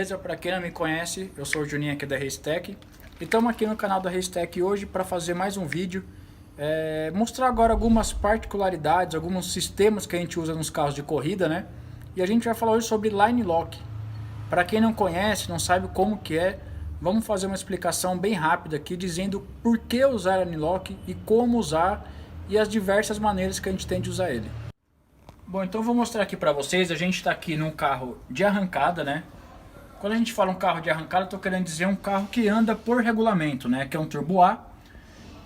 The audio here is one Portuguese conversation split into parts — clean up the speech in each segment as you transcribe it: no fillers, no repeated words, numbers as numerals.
beleza? Para quem não me conhece, eu sou o Juninho aqui da Racetech e estamos aqui no canal da Racetech hoje para fazer mais um vídeo, mostrar agora algumas particularidades, alguns sistemas que a gente usa nos carros de corrida, né? E a gente vai falar hoje sobre Line Lock. Para quem não conhece, não sabe como que é, vamos fazer uma explicação bem rápida aqui, dizendo por que usar Line Lock e como usar e as diversas maneiras que a gente tem de usar ele. Bom, então eu vou mostrar aqui para vocês. A gente está aqui num carro de arrancada, né? Quando a gente fala um carro de arrancada, eu estou querendo dizer um carro que anda por regulamento, né? Que é um Turbo A.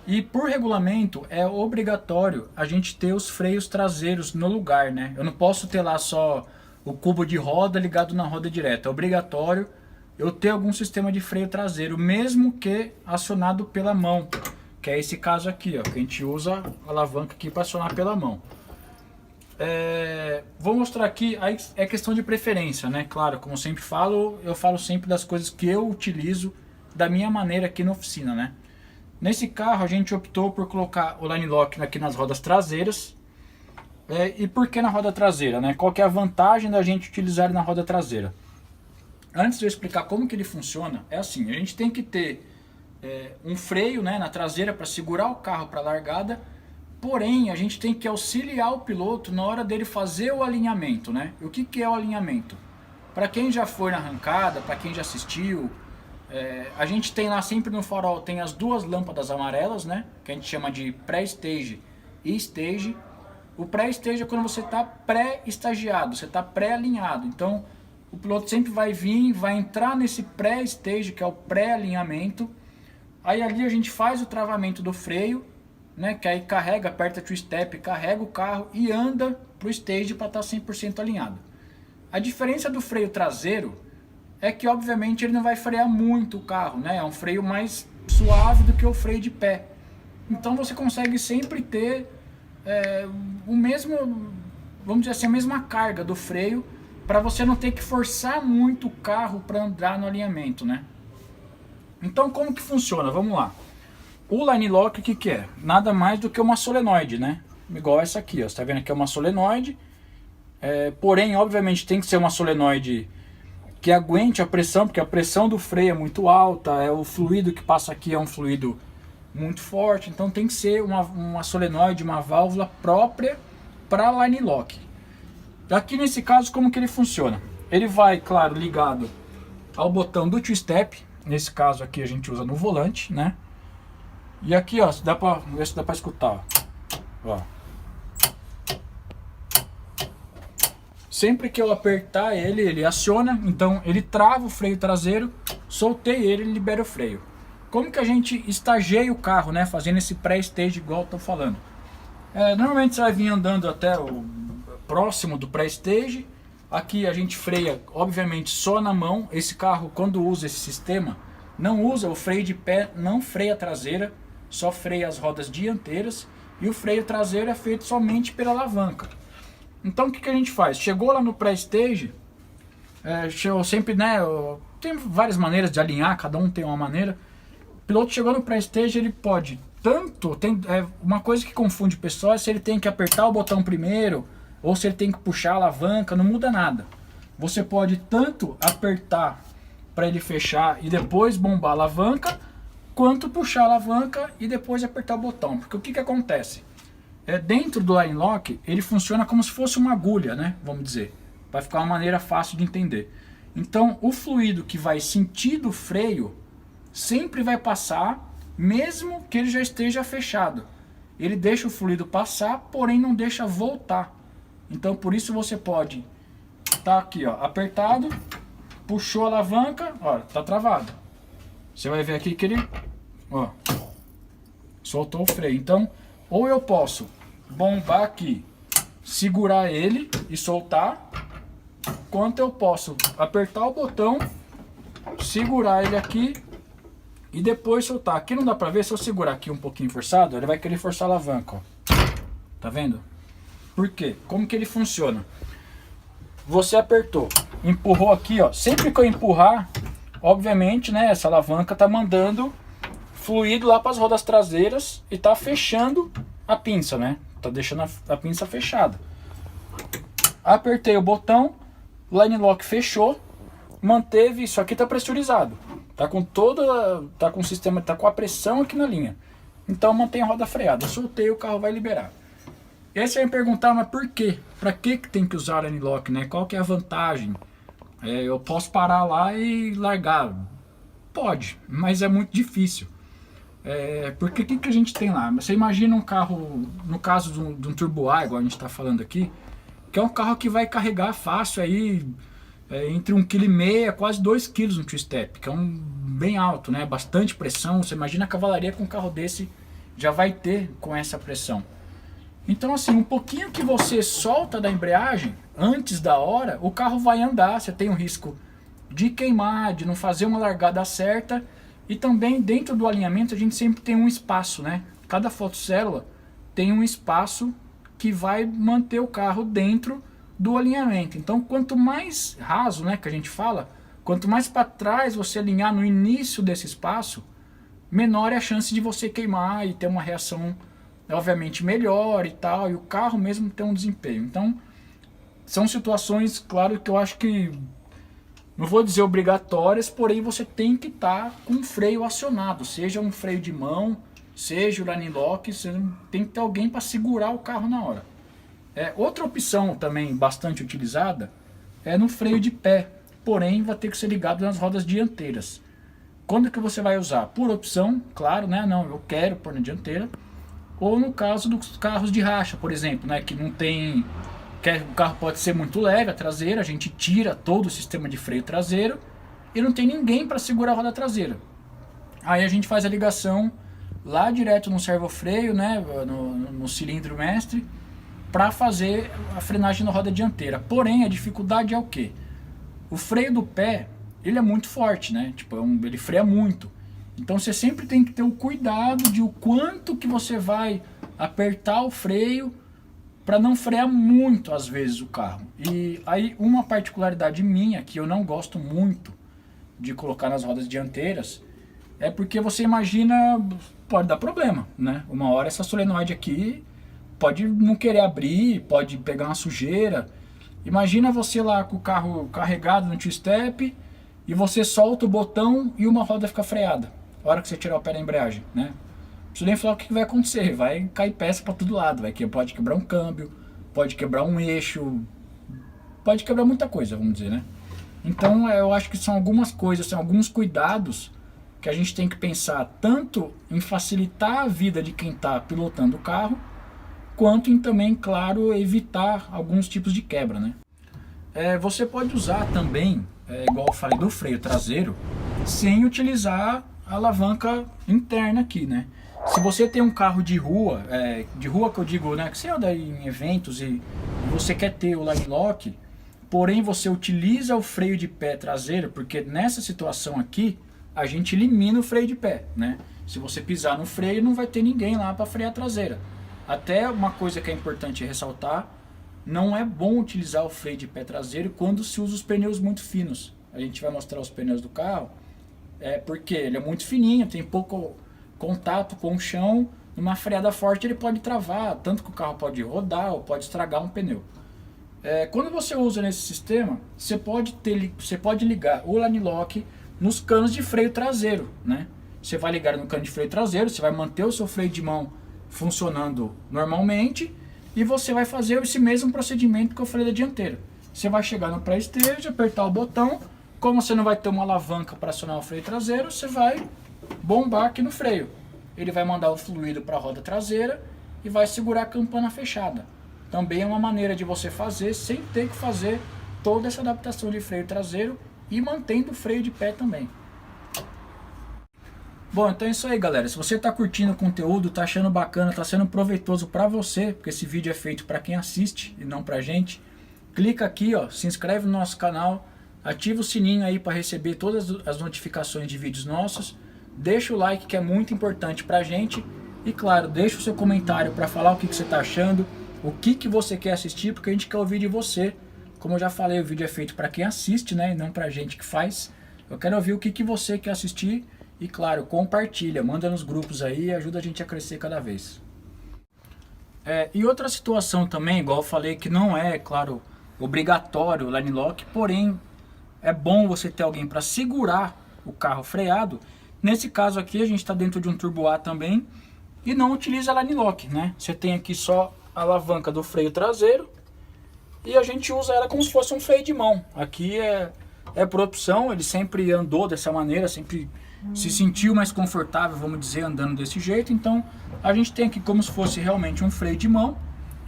E por regulamento é obrigatório a gente ter os freios traseiros no lugar, né? Eu não posso ter lá só o cubo de roda ligado na roda direta. É obrigatório eu ter algum sistema de freio traseiro, mesmo que acionado pela mão. Que é esse caso aqui, ó, que a gente usa a alavanca aqui para acionar pela mão. Vou mostrar aqui, aí é questão de preferência, né? Claro, como eu sempre falo, eu falo sempre das coisas que eu utilizo da minha maneira aqui na oficina, né? Nesse carro a gente optou por colocar o Line Lock aqui nas rodas traseiras. E por que na roda traseira, né? Qual que é a vantagem da gente utilizar ele na roda traseira? Antes de eu explicar como que ele funciona, é assim, a gente tem que ter um freio, né, na traseira para segurar o carro para a largada. Porém, a gente tem que auxiliar o piloto na hora dele fazer o alinhamento, né? E o que é o alinhamento? Para quem já foi na arrancada, para quem já assistiu, a gente tem lá sempre no farol, tem as duas lâmpadas amarelas, né? Que a gente chama de pré-stage e stage. O pré-stage é quando você está pré-estagiado, você está pré-alinhado. Então, o piloto sempre vai vir, vai entrar nesse pré-stage, que é o pré-alinhamento. Aí ali a gente faz o travamento do freio, né, que aí carrega, aperta o step, carrega o carro e anda pro stage para estar 100% alinhado. A diferença do freio traseiro é que obviamente ele não vai frear muito o carro, né? É um freio mais suave do que o freio de pé. Então você consegue sempre ter o mesmo, vamos dizer assim, a mesma carga do freio, para você não ter que forçar muito o carro para andar no alinhamento, né? Então como que funciona? Vamos lá. O Line Lock, o que é? Nada mais do que uma solenoide, né? Igual essa aqui, ó. Você tá vendo que é uma solenoide. Porém, obviamente, tem que ser uma solenoide que aguente a pressão, porque a pressão do freio é muito alta. O fluido que passa aqui é um fluido muito forte. Então tem que ser uma solenoide, uma válvula própria para Line Lock. Aqui nesse caso, como que ele funciona? Ele vai, claro, ligado ao botão do two-step. Nesse caso aqui a gente usa no volante, né? E aqui, ó, ver se dá pra escutar, ó. Sempre que eu apertar ele aciona, então ele trava o freio traseiro, soltei ele libera o freio. Como que a gente estageia o carro, né, fazendo esse pré-stage igual eu tô falando? Normalmente você vai vir andando até o próximo do pré-stage. Aqui a gente freia, obviamente, só na mão. Esse carro, quando usa esse sistema, não usa o freio de pé, não freia a traseira, só freia as rodas dianteiras, e o freio traseiro é feito somente pela alavanca. Então o que a gente faz? Chegou lá no pré-stage, eu sempre, né, tem várias maneiras de alinhar, cada um tem uma maneira. O piloto chegou no pré-stage, ele pode tanto, uma coisa que confunde o pessoal é se ele tem que apertar o botão primeiro, ou se ele tem que puxar a alavanca, não muda nada. Você pode tanto apertar para ele fechar e depois bombar a alavanca, quanto puxar a alavanca e depois apertar o botão. Porque o que acontece? Dentro do Line Lock, ele funciona como se fosse uma agulha, né? Vamos dizer. Vai ficar uma maneira fácil de entender. Então, o fluido que vai sentir do freio sempre vai passar, mesmo que ele já esteja fechado. Ele deixa o fluido passar, porém não deixa voltar. Então, por isso você pode estar aqui, ó, apertado, puxou a alavanca, ó, tá travado. Você vai ver aqui que ele, ó, soltou o freio. Então, ou eu posso bombar aqui, segurar ele e soltar, quanto eu posso apertar o botão, segurar ele aqui e depois soltar. Aqui não dá pra ver, se eu segurar aqui um pouquinho forçado, ele vai querer forçar a alavanca, ó. Tá vendo? Por quê? Como que ele funciona? Você apertou, empurrou aqui, ó. Sempre que eu empurrar, obviamente, né, essa alavanca tá mandando fluido lá para as rodas traseiras e tá fechando a pinça, né? Tá deixando a pinça fechada. Apertei o botão, Line Lock fechou. manteve, isso aqui está pressurizado, tá com o sistema, tá com a pressão aqui na linha, então mantém a roda freada, soltei, o carro vai liberar. E aí você vai me perguntar, mas por quê? Para que tem que usar N-Lock, né? Qual que é a vantagem? Eu posso parar lá e largar? Pode, mas é muito difícil. Porque o que a gente tem lá? Você imagina um carro, no caso de um Turbo A, igual a gente está falando aqui, que é um carro que vai carregar fácil aí, entre 1,5 kg a quase 2 kg no two-step, que é bem alto, né? Bastante pressão. Você imagina a cavalaria com um carro desse já vai ter com essa pressão. Então assim, um pouquinho que você solta da embreagem, antes da hora, o carro vai andar, você tem um risco de queimar, de não fazer uma largada certa, e também dentro do alinhamento a gente sempre tem um espaço, né? Cada fotocélula tem um espaço que vai manter o carro dentro do alinhamento. Então quanto mais raso, né, que a gente fala, quanto mais para trás você alinhar no início desse espaço, menor é a chance de você queimar e ter uma reação obviamente melhor e tal, e o carro mesmo tem um desempenho. Então são situações, claro, que eu acho que não vou dizer obrigatórias, porém você tem que estar com o freio acionado, seja um freio de mão, seja o line lock, você tem que ter alguém para segurar o carro na hora. Outra opção também bastante utilizada é no freio de pé, porém vai ter que ser ligado nas rodas dianteiras. Quando que você vai usar? Por opção, claro, né? Não, eu quero pôr na dianteira. Ou no caso dos carros de racha, por exemplo, né? Que não tem... o carro pode ser muito leve, a traseira, a gente tira todo o sistema de freio traseiro e não tem ninguém para segurar a roda traseira. Aí a gente faz a ligação lá direto no servofreio, né? No cilindro mestre, para fazer a frenagem na roda dianteira. Porém, a dificuldade é o quê? O freio do pé, ele é muito forte, né? Tipo, ele freia muito. Então você sempre tem que ter o cuidado de o quanto que você vai apertar o freio para não frear muito às vezes o carro. E aí uma particularidade minha que eu não gosto muito de colocar nas rodas dianteiras é porque você imagina, pode dar problema, né? Uma hora essa solenoide aqui pode não querer abrir, pode pegar uma sujeira. Imagina você lá com o carro carregado no two-step e você solta o botão e uma roda fica freada. A hora que você tirar o pé da embreagem, né? Não preciso nem falar o que vai acontecer. Vai cair peça para todo lado. Pode quebrar um câmbio, pode quebrar um eixo, pode quebrar muita coisa, vamos dizer, né? Então eu acho que são algumas coisas, são alguns cuidados que a gente tem que pensar tanto em facilitar a vida de quem está pilotando o carro, quanto em também, claro, evitar alguns tipos de quebra, né? Você pode usar também, igual eu falei do freio traseiro, sem utilizar a alavanca interna aqui, né? Se você tem um carro de rua que eu digo, né, que você anda em eventos e você quer ter o line lock, porém você utiliza o freio de pé traseiro, porque nessa situação aqui a gente elimina o freio de pé, né? Se você pisar no freio não vai ter ninguém lá para frear a traseira. Até uma coisa que é importante ressaltar, não é bom utilizar o freio de pé traseiro quando se usa os pneus muito finos. A gente vai mostrar os pneus do carro, porque ele é muito fininho, tem pouco contato com o chão, numa freada forte ele pode travar, tanto que o carro pode rodar ou pode estragar um pneu. Quando você usa nesse sistema, você pode ligar o line lock nos canos de freio traseiro, né? Você vai ligar no cano de freio traseiro, você vai manter o seu freio de mão funcionando normalmente e você vai fazer esse mesmo procedimento que eu falei da dianteira. Você vai chegar no pré-stage, apertar o botão, como você não vai ter uma alavanca para acionar o freio traseiro, você vai bombar aqui no freio. Ele vai mandar o fluido para a roda traseira e vai segurar a campana fechada. Também é uma maneira de você fazer sem ter que fazer toda essa adaptação de freio traseiro e mantendo o freio de pé também. Bom, então é isso aí, galera. Se você está curtindo o conteúdo, está achando bacana, está sendo proveitoso para você, porque esse vídeo é feito para quem assiste e não para gente, clica aqui, ó, se inscreve no nosso canal, ativa o sininho aí para receber todas as notificações de vídeos nossos, deixa o like que é muito importante para a gente e, claro, deixa o seu comentário para falar o que você está achando, o que você quer assistir, porque a gente quer ouvir de você. Como eu já falei, o vídeo é feito para quem assiste, né, e não para a gente que faz. Eu quero ouvir o que você quer assistir. E claro, compartilha, manda nos grupos aí e ajuda a gente a crescer cada vez. E outra situação também, igual eu falei, que não é, claro, obrigatório o line lock, porém é bom você ter alguém para segurar o carro freado. Nesse caso aqui a gente está dentro de um Turbo A também e não utiliza line lock, né? Você tem aqui só a alavanca do freio traseiro e a gente usa ela como se fosse um freio de mão. Aqui é por opção, ele sempre andou dessa maneira, sempre se sentiu mais confortável, vamos dizer, andando desse jeito. Então a gente tem aqui como se fosse realmente um freio de mão,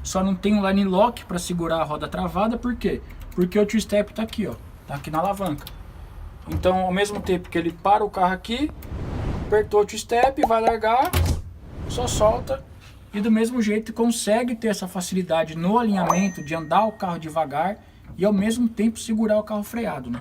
só não tem um line lock para segurar a roda travada. Por quê? Porque o two-step tá aqui, ó, tá aqui na alavanca. Então ao mesmo tempo que ele para o carro aqui, apertou o two-step, vai largar, só solta e do mesmo jeito consegue ter essa facilidade no alinhamento de andar o carro devagar e ao mesmo tempo segurar o carro freado, né?